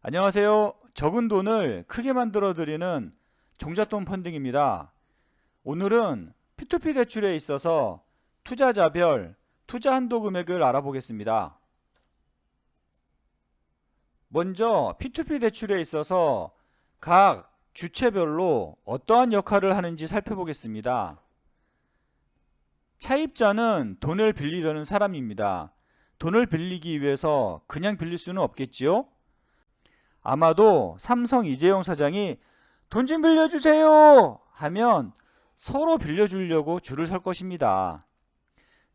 안녕하세요. 적은 돈을 크게 만들어 드리는 종잣돈 펀딩입니다. 오늘은 P2P 대출에 있어서 투자자별 투자 한도 금액을 알아보겠습니다. 먼저 P2P 대출에 있어서 각 주체별로 어떠한 역할을 하는지 살펴보겠습니다. 차입자는 돈을 빌리려는 사람입니다. 돈을 빌리기 위해서 그냥 빌릴 수는 없겠지요? 아마도 삼성 이재용 사장이 돈 좀 빌려주세요 하면 서로 빌려주려고 줄을 설 것입니다.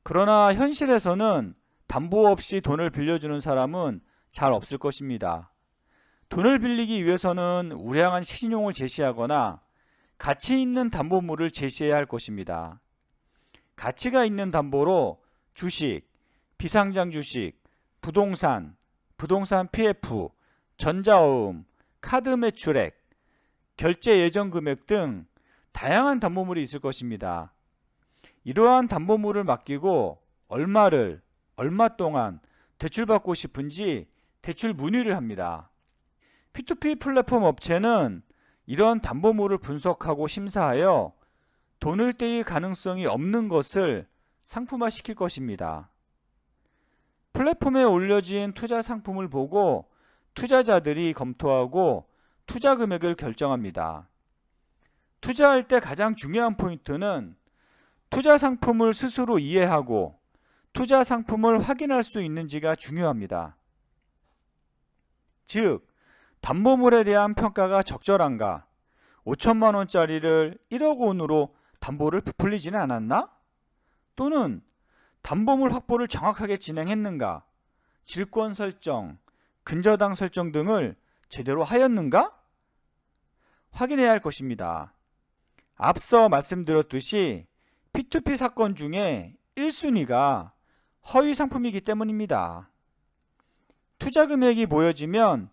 그러나 현실에서는 담보 없이 돈을 빌려주는 사람은 잘 없을 것입니다. 돈을 빌리기 위해서는 우량한 신용을 제시하거나 가치 있는 담보물을 제시해야 할 것입니다. 가치가 있는 담보로 주식, 비상장 주식, 부동산, 부동산 PF, 전자어음, 카드 매출액, 결제 예정 금액 등 다양한 담보물이 있을 것입니다. 이러한 담보물을 맡기고 얼마 동안 대출받고 싶은지 대출 문의를 합니다. P2P 플랫폼 업체는 이런 담보물을 분석하고 심사하여 돈을 떼일 가능성이 없는 것을 상품화 시킬 것입니다. 플랫폼에 올려진 투자 상품을 보고 투자자들이 검토하고 투자 금액을 결정합니다. 투자할 때 가장 중요한 포인트는 투자 상품을 스스로 이해하고 투자 상품을 확인할 수 있는지가 중요합니다. 즉, 담보물에 대한 평가가 적절한가? 5천만 원짜리를 1억 원으로 담보를 부풀리지는 않았나? 또는 담보물 확보를 정확하게 진행했는가? 질권 설정, 근저당 설정 등을 제대로 하였는가? 확인해야 할 것입니다. 앞서 말씀드렸듯이 P2P 사건 중에 1순위가 허위 상품이기 때문입니다. 투자 금액이 모여지면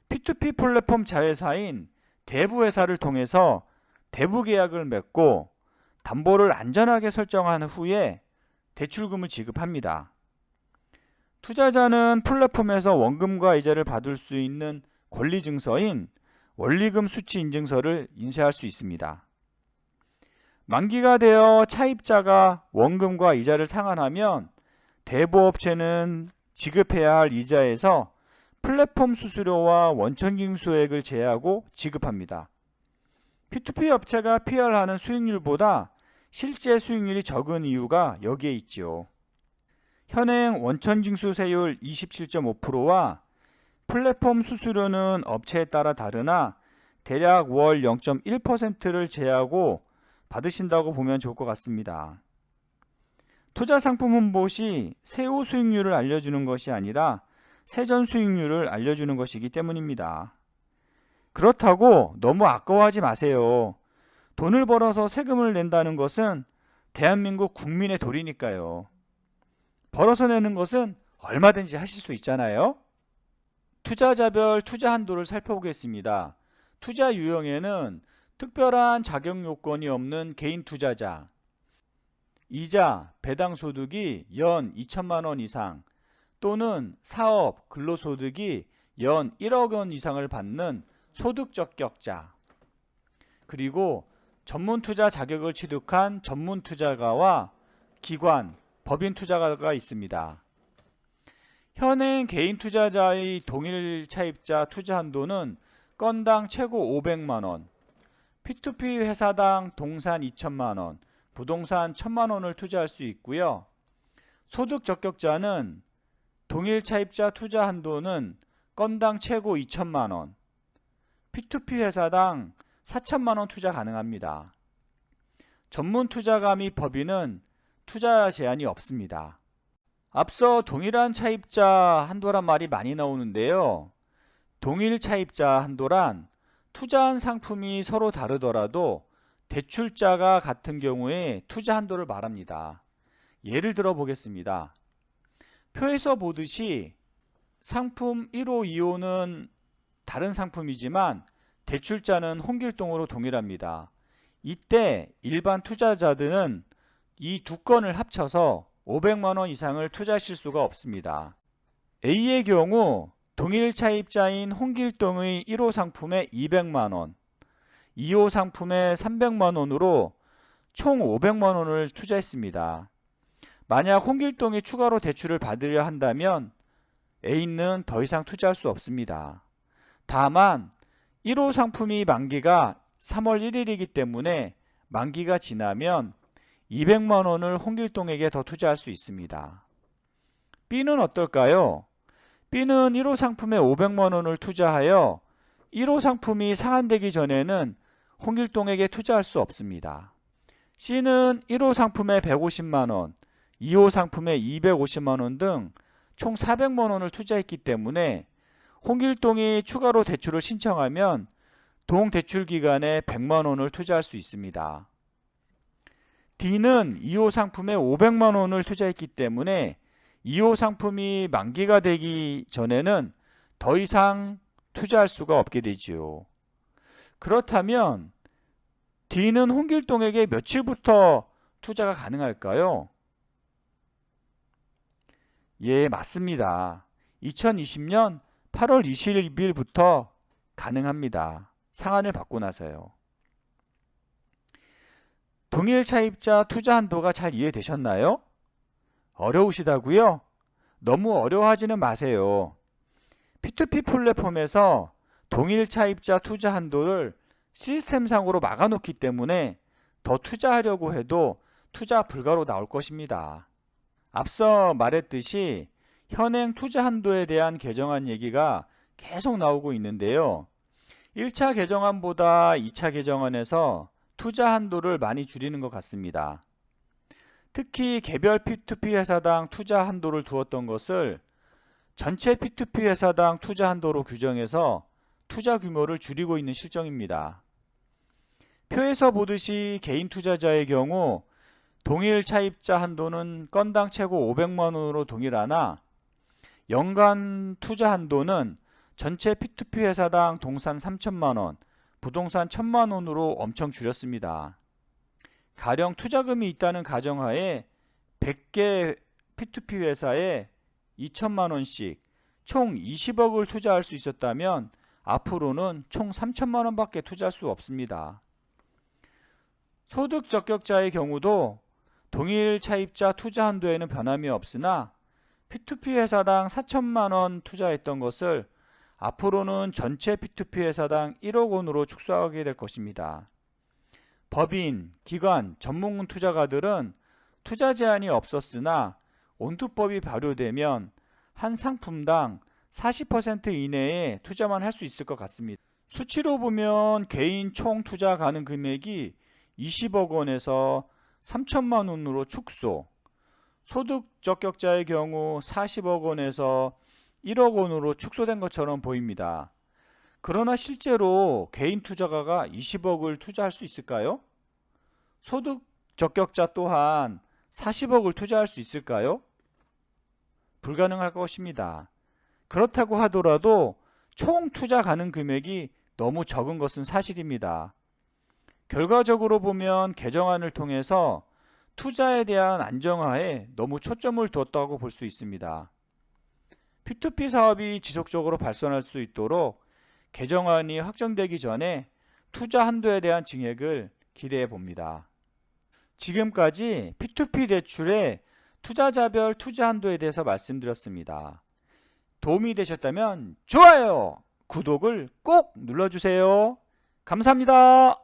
P2P 플랫폼 자회사인 대부회사를 통해서 대부 계약을 맺고 담보를 안전하게 설정한 후에 대출금을 지급합니다. 투자자는 플랫폼에서 원금과 이자를 받을 수 있는 권리증서인 원리금 수취 인증서를 인쇄할 수 있습니다. 만기가 되어 차입자가 원금과 이자를 상환하면 대부업체는 지급해야 할 이자에서 플랫폼 수수료와 원천징수액을 제하고 지급합니다. P2P 업체가 PR하는 수익률보다 실제 수익률이 적은 이유가 여기에 있지요. 현행 원천징수세율 27.5%와 플랫폼 수수료는 업체에 따라 다르나 대략 월 0.1%를 제하고 받으신다고 보면 좋을 것 같습니다. 투자 상품 홍보 시 세후 수익률을 알려주는 것이 아니라 세전 수익률을 알려주는 것이기 때문입니다. 그렇다고 너무 아까워하지 마세요. 돈을 벌어서 세금을 낸다는 것은 대한민국 국민의 도리니까요. 벌어서 내는 것은 얼마든지 하실 수 있잖아요. 투자자별 투자 한도를 살펴보겠습니다. 투자 유형에는 특별한 자격 요건이 없는 개인 투자자, 이자, 배당 소득이 연 2천만 원 이상 또는 사업, 근로소득이 연 1억 원 이상을 받는 소득 적격자, 그리고 전문 투자 자격을 취득한 전문 투자가와 기관, 법인 투자가가 있습니다. 현행 개인 투자자의 동일 차입자 투자 한도는 건당 최고 500만 원, P2P 회사당 동산 2천만 원, 부동산 1,000만 원을 투자할 수 있고요. 소득 적격자는 동일 차입자 투자 한도는 건당 최고 2천만 원, P2P 회사당 4천만 원 투자 가능합니다. 전문 투자가 및 법인은 투자 제한이 없습니다. 앞서 동일한 차입자 한도란 말이 많이 나오는데요. 동일 차입자 한도란 투자한 상품이 서로 다르더라도 대출자가 같은 경우에 투자 한도를 말합니다. 예를 들어 보겠습니다. 표에서 보듯이 상품 1호, 2호는 다른 상품이지만 대출자는 홍길동으로 동일합니다. 이때 일반 투자자들은 이 두 건을 합쳐서 500만 원 이상을 투자하실 수가 없습니다. A의 경우 동일 차입자인 홍길동의 1호 상품에 200만원, 2호 상품에 300만원으로 총 500만원을 투자했습니다. 만약 홍길동이 추가로 대출을 받으려 한다면 A는 더 이상 투자할 수 없습니다. 다만 1호 상품이 만기가 3월 1일이기 때문에 만기가 지나면 200만원을 홍길동에게 더 투자할 수 있습니다. B는 어떨까요? B는 1호 상품에 500만원을 투자하여 1호 상품이 상환되기 전에는 홍길동에게 투자할 수 없습니다. C는 1호 상품에 150만원, 2호 상품에 250만원 등 총 400만원을 투자했기 때문에 홍길동이 추가로 대출을 신청하면 동대출 기간에 100만원을 투자할 수 있습니다. D는 2호 상품에 500만원을 투자했기 때문에 2호 상품이 만기가 되기 전에는 더 이상 투자할 수가 없게 되지요. 그렇다면 D는 홍길동에게 며칠부터 투자가 가능할까요? 예, 맞습니다. 2020년 8월 20일부터 가능합니다. 상한을 받고 나서요. 동일 차입자 투자 한도가 잘 이해되셨나요? 어려우시다고요? 너무 어려워하지는 마세요. P2P 플랫폼에서 동일 차입자 투자 한도를 시스템상으로 막아놓기 때문에 더 투자하려고 해도 투자 불가로 나올 것입니다. 앞서 말했듯이 현행 투자 한도에 대한 개정안 얘기가 계속 나오고 있는데요. 1차 개정안보다 2차 개정안에서 투자 한도를 많이 줄이는 것 같습니다. 특히 개별 P2P 회사당 투자 한도를 두었던 것을 전체 P2P 회사당 투자 한도로 규정해서 투자 규모를 줄이고 있는 실정입니다. 표에서 보듯이 개인 투자자의 경우 동일 차입자 한도는 건당 최고 500만원으로 동일하나 연간 투자 한도는 전체 P2P 회사당 동산 3천만원, 부동산 1,000만원으로 엄청 줄였습니다. 가령 투자금이 있다는 가정하에 100개 P2P 회사에 2천만원씩 총 20억을 투자할 수 있었다면 앞으로는 총 3천만원밖에 투자할 수 없습니다. 소득 적격자의 경우도 동일 차입자 투자 한도에는 변함이 없으나 P2P 회사당 4천만원 투자했던 것을 앞으로는 전체 P2P 회사당 1억 원으로 축소하게 될 것입니다. 법인, 기관, 전문 투자가들은 투자 제한이 없었으나 온투법이 발효되면 한 상품당 40% 이내에 투자만 할 수 있을 것 같습니다. 수치로 보면 개인 총 투자 가능 금액이 20억 원에서 3천만 원으로 축소, 소득 적격자의 경우 40억 원에서 1억 원으로 축소된 것처럼 보입니다. 그러나 실제로 개인 투자가가 20억을 투자할 수 있을까요? 소득 적격자 또한 40억을 투자할 수 있을까요? 불가능할 것입니다. 그렇다고 하더라도 총 투자 가능 금액이 너무 적은 것은 사실입니다. 결과적으로 보면 개정안을 통해서 투자에 대한 안정화에 너무 초점을 두었다고 볼 수 있습니다. P2P 사업이 지속적으로 발전할 수 있도록 개정안이 확정되기 전에 투자 한도에 대한 증액을 기대해 봅니다. 지금까지 P2P 대출의 투자자별 투자 한도에 대해서 말씀드렸습니다. 도움이 되셨다면 좋아요, 구독을 꼭 눌러주세요. 감사합니다.